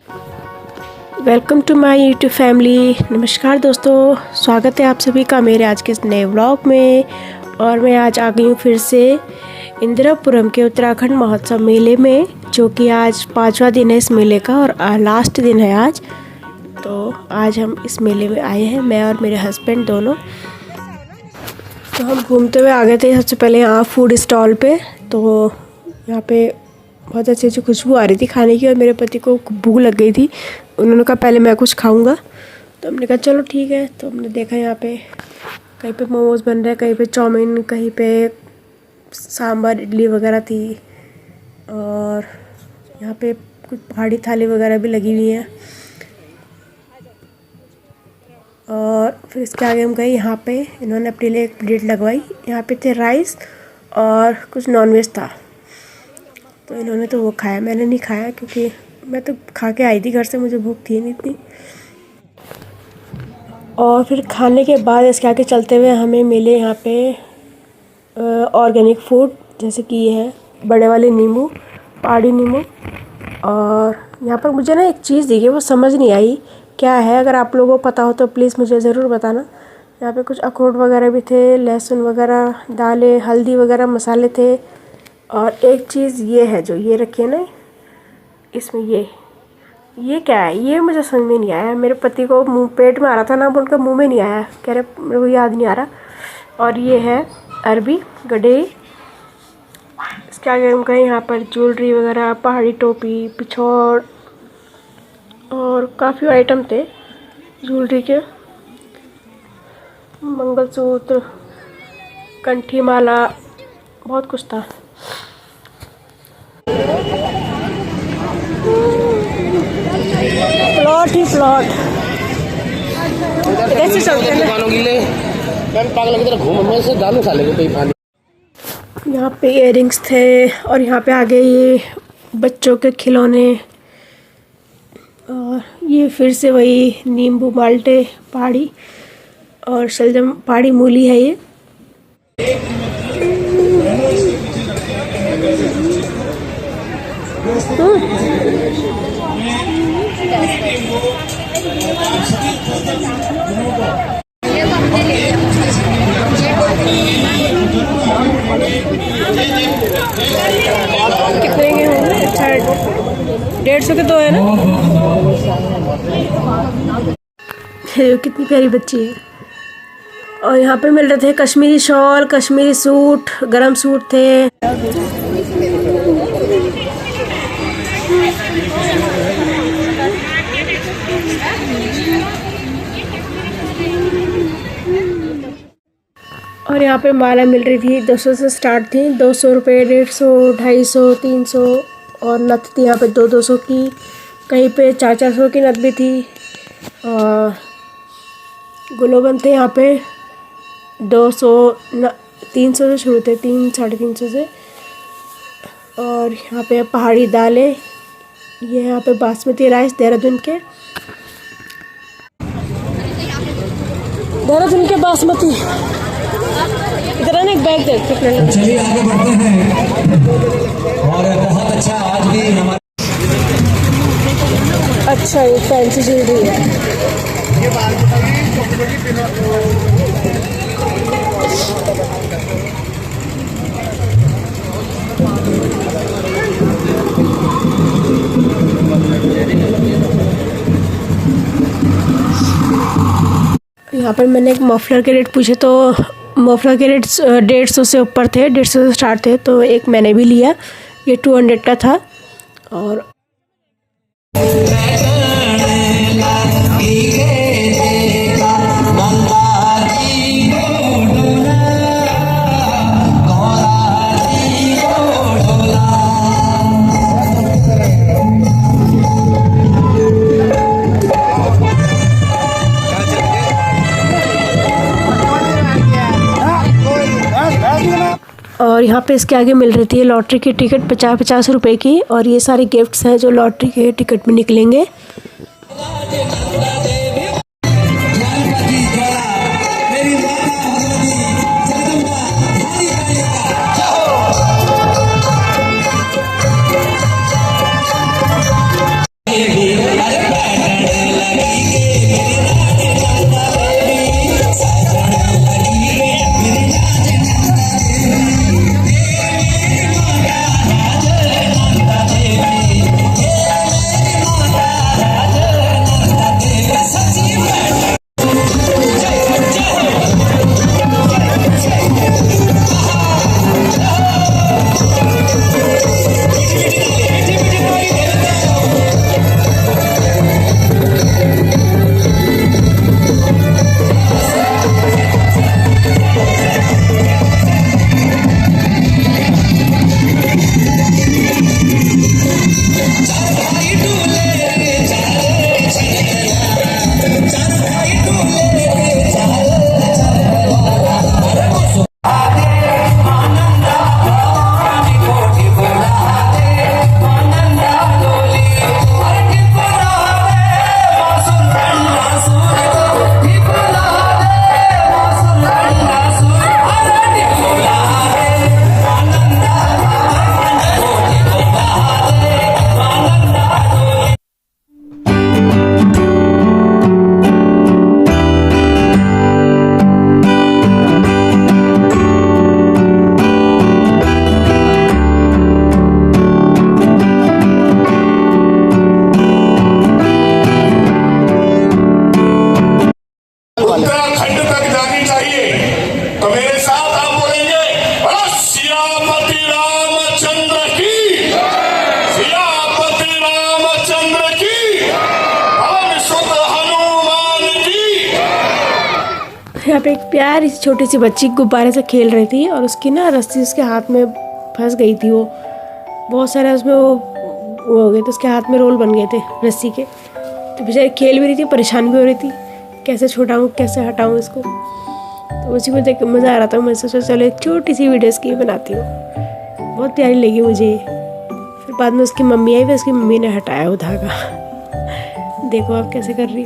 Welcome to my YouTube family. नमस्कार दोस्तों, स्वागत है आप सभी का मेरे आज के इस नए व्लॉग में। और मैं आज आ गई हूँ फिर से इंदिरापुरम के उत्तराखंड महोत्सव मेले में, जो कि आज 5वां दिन है इस मेले का और लास्ट दिन है आज। तो आज हम इस मेले में आए हैं, मैं और मेरे हस्बैंड दोनों। तो हम घूमते हुए आ गए थे सबसे पहले यहाँ फूड स्टॉल पे। तो यहाँ पे बहुत अच्छी अच्छी खुशबू आ रही थी खाने की और मेरे पति को भूख लग गई थी। उन्होंने कहा पहले मैं कुछ खाऊंगा, तो हमने कहा चलो ठीक है। तो हमने देखा यहाँ पे कहीं पे मोमोज बन रहे हैं, कहीं पे चाउमीन, कहीं पे सांभर इडली वगैरह थी, और यहाँ पे कुछ पहाड़ी थाली वगैरह भी लगी हुई हैं। और फिर इसके आगे हम गए, यहाँ पे इन्होंने अपने लिए एक प्लेट लगवाई। यहाँ पे थे राइस और कुछ नॉनवेज था, तो इन्होंने तो वो खाया, मैंने नहीं खाया क्योंकि मैं तो खा के आई थी घर से, मुझे भूख थी नहीं इतनी। और फिर खाने के बाद इसके आगे चलते हुए हमें मिले यहाँ पे ऑर्गेनिक फूड, जैसे कि ये है बड़े वाले नींबू, पहाड़ी नींबू। और यहाँ पर मुझे ना एक चीज़ दिखी, वो समझ नहीं आई क्या है। अगर आप लोगों को पता हो तो प्लीज़ मुझे ज़रूर बताना। यहाँ पे कुछ अखरोट वगैरह भी थे, लहसुन वगैरह, दालें, हल्दी वगैरह, मसाले थे। और एक चीज़ ये है जो ये रखी है ना, इसमें ये क्या है, ये मुझे समझ में नहीं आया। मेरे पति को मुंह पेट में आ रहा था ना, उनका मुंह में नहीं आया, कह रहे मेरे को याद नहीं आ रहा। और ये है अरबी गडेई। इसके आगे हम गए, यहाँ पर ज्वेलरी वगैरह, पहाड़ी टोपी, पिछौड़ और काफ़ी आइटम थे ज्वेलरी के, मंगलसूत्र, कंठी माला, बहुत कुछ था। प्लॉट ही प्लॉट कैसे चलते हैं पागल की तरह घूम में से दालू खा लेंगे पानी। यहाँ पे इयररिंग्स थे और यहाँ पे आगे ये बच्चों के खिलौने, और ये फिर से वही नींबू, माल्टे, पहाड़ी और शलजम, पहाड़ी मूली है ये। कितने के होंगे? अच्छा 150 के दो है ना। कितनी प्यारी बच्ची है। और यहाँ पे मिल रहे थे कश्मीरी शॉल, कश्मीरी सूट, गरम सूट थे। और यहाँ पे माला मिल रही थी, 200 से स्टार्ट थी, 200 रुपये, 150, 250, 300। और नथ थी यहाँ पे 200 की, कहीं पे 400 की नथ भी थी। और गुलोबन थे यहाँ पे 200, 300 से शुरू थे, 300, 350 से। और यहाँ पे पहाड़ी दालें, ये यहाँ पे बासमती राइस, देहरादून के बासमती। इधर ना एक बैग दे। चलिए आगे बढ़ते हैं। और बहुत अच्छा आज भी हमारे अच्छा ये फैंसी ज्वेलरी है। यहाँ पर मैंने एक मफलर के रेट पूछे, तो मफलर के रेट 150 से ऊपर थे, 150 से स्टार्ट थे। तो एक मैंने भी लिया, ये 200 का था। और और यहाँ पे इसके आगे मिल रही थी लॉटरी की टिकट 50-50 रुपए की। और ये सारे गिफ्ट्स हैं जो लॉटरी के टिकट में निकलेंगे। यहाँ पे एक प्यारी सी छोटी सी बच्ची गुब्बारे से खेल रही थी और उसकी ना रस्सी उसके हाथ में फंस गई थी। वो बहुत सारे उसमें वो हो गए थे, उसके हाथ में रोल बन गए थे रस्सी के। तो बेचारी खेल भी रही थी, परेशान भी हो रही थी, कैसे छुड़ाऊँ कैसे हटाऊँ इसको। तो उसी को देख मज़ा आ रहा था। मैं सोचा चलो एक छोटी सी वीडियो इसकी बनाती हूँ, बहुत प्यारी लगी मुझे। फिर बाद में उसकी मम्मी आई, फिर उसकी मम्मी ने हटाया वो धागा। देखो आप कैसे कर रही।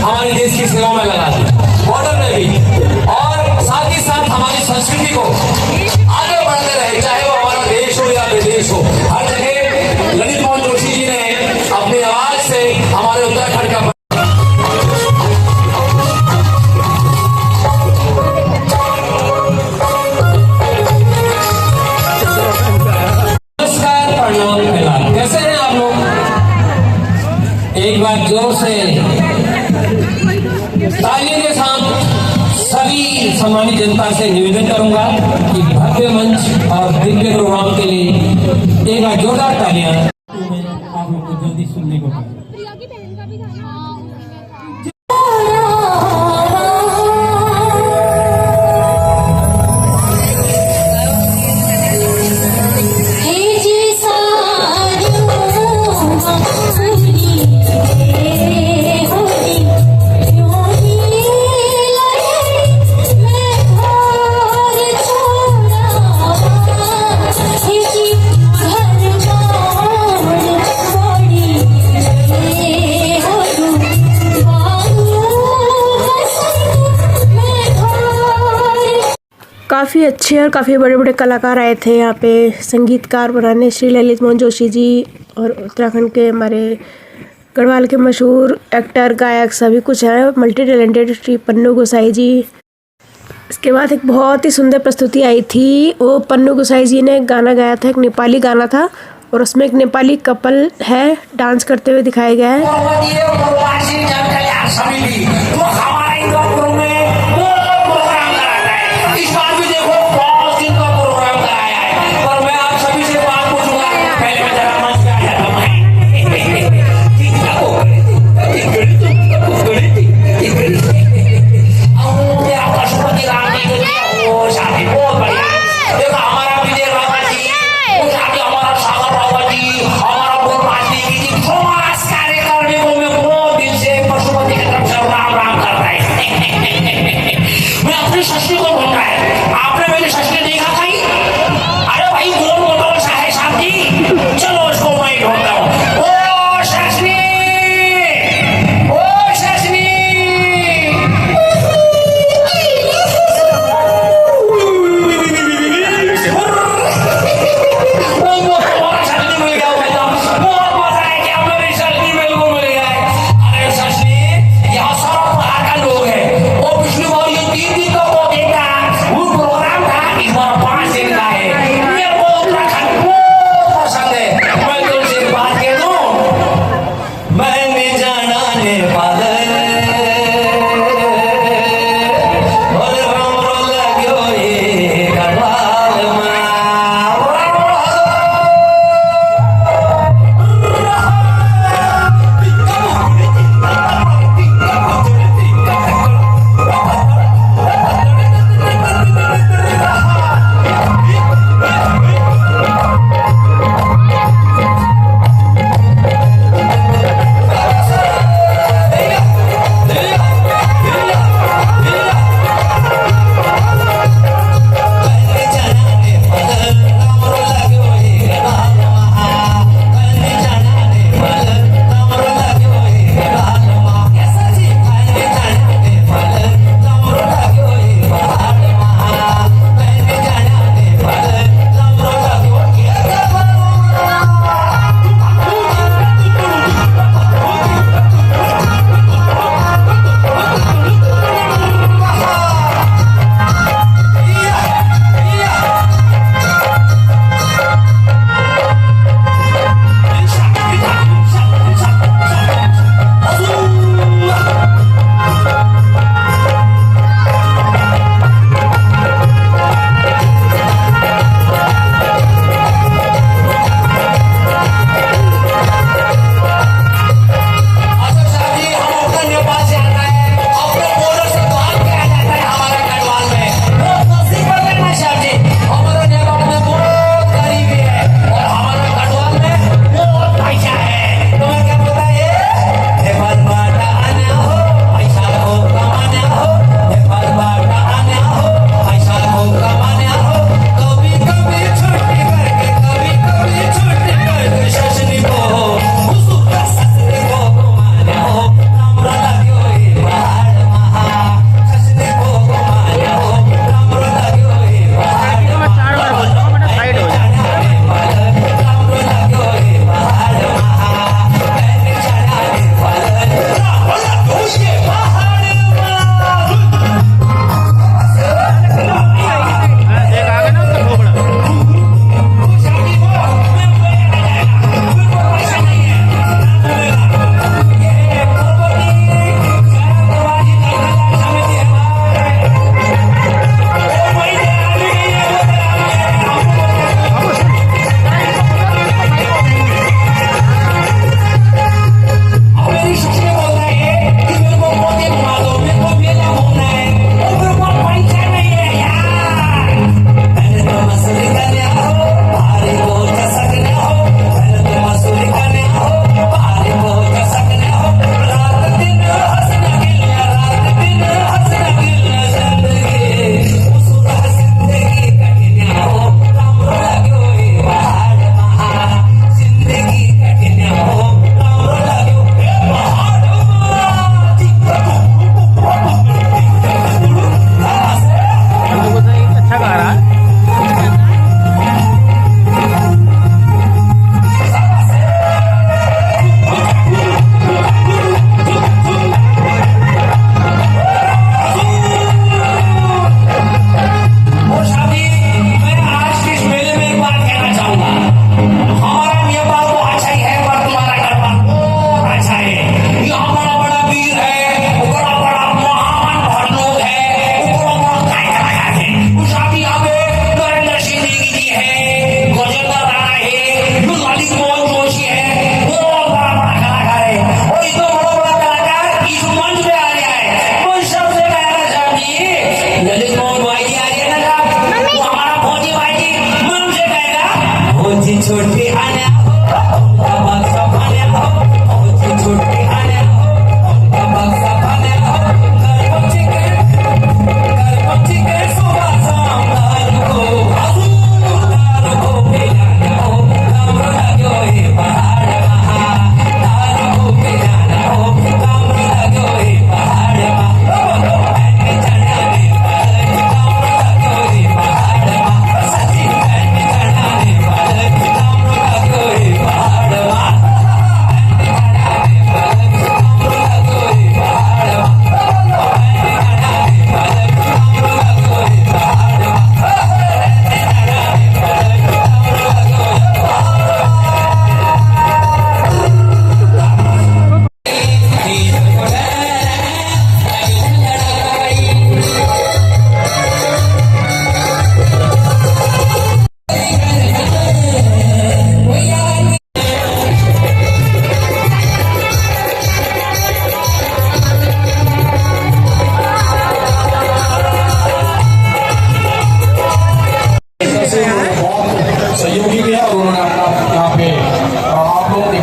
हमारे देश की सेवा में लगा दी, बॉर्डर में भी, और साथ ही साथ हमारी संस्कृति को आगे बढ़ते रहे, चाहे वो हमारा देश हो या विदेश हो। हर जगह ललित मोहन जोशी जी ने अपनी आवाज से हमारे उत्तराखंड का कैसे हैं आप लोग? एक बार जोर से तालियों के साथ सभी सम्मानित जनता से निवेदन करूंगा कि भव्य मंच और दिव्य प्रोग्राम के लिए एक बार जोरदार तालियां आप लोग को जल्दी सुनने को मिले। काफ़ी अच्छे और काफ़ी बड़े बड़े कलाकार आए थे यहाँ पे संगीतकार बनाने, श्री ललित मोहन जोशी जी और उत्तराखंड के हमारे गढ़वाल के मशहूर एक्टर गायक सभी कुछ हैं, मल्टी टैलेंटेड श्री पन्नू गोसाई जी। इसके बाद एक बहुत ही सुंदर प्रस्तुति आई थी, वो पन्नू गोसाई जी ने गाना गाया था, एक नेपाली गाना था और उसमें एक नेपाली कपल है डांस करते हुए दिखाया गया है।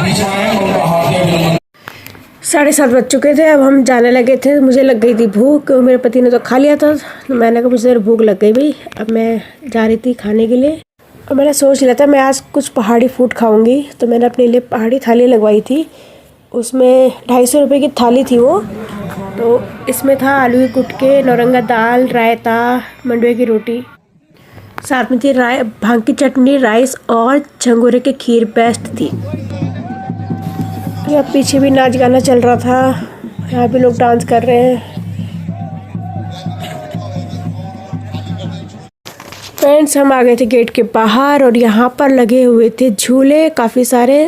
दिखाएं उनका हार्दिक अभिनंदन। 7:30 बज चुके थे, अब हम जाने लगे थे। मुझे लग गई थी भूख, मेरे पति ने तो खा लिया था। मैंने कहा मुझे भूख लग गई भाई, अब मैं जा रही थी खाने के लिए। और मैंने सोच लिया था मैं आज कुछ पहाड़ी फूड खाऊंगी, तो मैंने अपने लिए पहाड़ी थाली लगवाई थी। उसमें 250 रुपये की थाली थी वो। तो इसमें था आलू के गुटके, नौरंगा दाल, रायता, मंडुए की रोटी, साथ में थी भांग की चटनी, राइस और झंगोरे की खीर। बेस्ट थी। यहाँ पीछे भी नाच गाना चल रहा था, यहाँ भी लोग डांस कर रहे हैं। फ्रेंड्स, हम आ गए थे गेट के बाहर और यहाँ पर लगे हुए थे झूले काफ़ी सारे।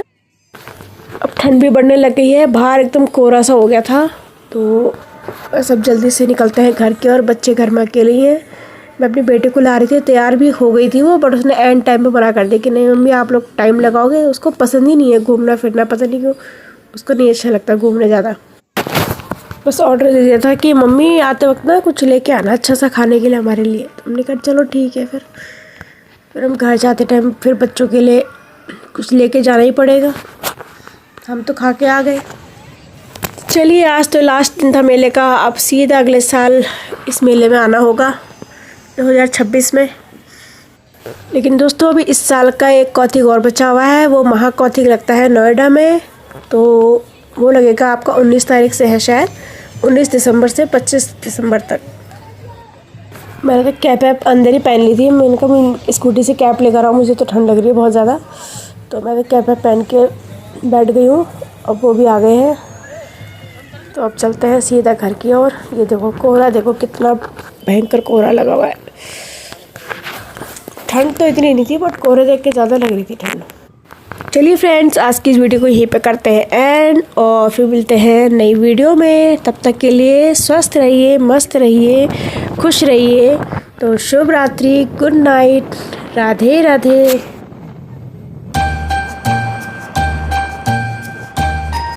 अब ठंड भी बढ़ने लग गई है, बाहर एकदम कोहरा सा हो गया था, तो सब जल्दी से निकलते हैं घर के। और बच्चे घर में अकेले ही हैं। मैं अपनी बेटे को ला रही थी, तैयार भी हो गई थी वो, बट उसने एंड टाइम पे मना कर दिया कि नहीं मम्मी आप लोग टाइम लगाओगे। उसको पसंद ही नहीं है घूमना फिरना, पता नहीं क्यों उसको नहीं अच्छा लगता घूमने ज़्यादा। बस ऑर्डर दे दिया था कि मम्मी आते वक्त ना कुछ लेके आना अच्छा सा खाने के लिए हमारे लिए। तो हमने कहा चलो ठीक है। फिर हम घर जाते टाइम फिर बच्चों के लिए कुछ लेके जाना ही पड़ेगा। हम तो खा के आ गए। चलिए, आज तो लास्ट दिन था मेले का। अब सीधा अगले साल इस मेले में आना होगा 2026 में। लेकिन दोस्तों अभी इस साल का एक कौथिग और बचा हुआ है, वो महाकौथिग लगता है नोएडा में। तो वो लगेगा आपका 19 तारीख से है शायद, 19 दिसंबर से 25 दिसंबर तक। मैंने तो कैप वैप अंदर ही पहन ली थी। मैंने कहा मैं स्कूटी से कैप लेकर आऊँ, मुझे तो ठंड लग रही है बहुत ज़्यादा। तो मैंने कैप वैप पहन के बैठ गई हूँ। अब वो भी आ गए हैं, तो अब चलते हैं सीधा घर की ओर। ये देखो कोहरा, देखो कितना भयंकर कोहरा लगा हुआ है। ठंड तो इतनी नहीं थी, बट कोहरे देख के ज़्यादा लग रही थी ठंड। चलिए फ्रेंड्स, आज की इस वीडियो को यहीं पे करते हैं एंड, और फिर मिलते हैं नई वीडियो में। तब तक के लिए स्वस्थ रहिए, मस्त रहिए, खुश रहिए। तो शुभ रात्रि, गुड नाइट, राधे राधे।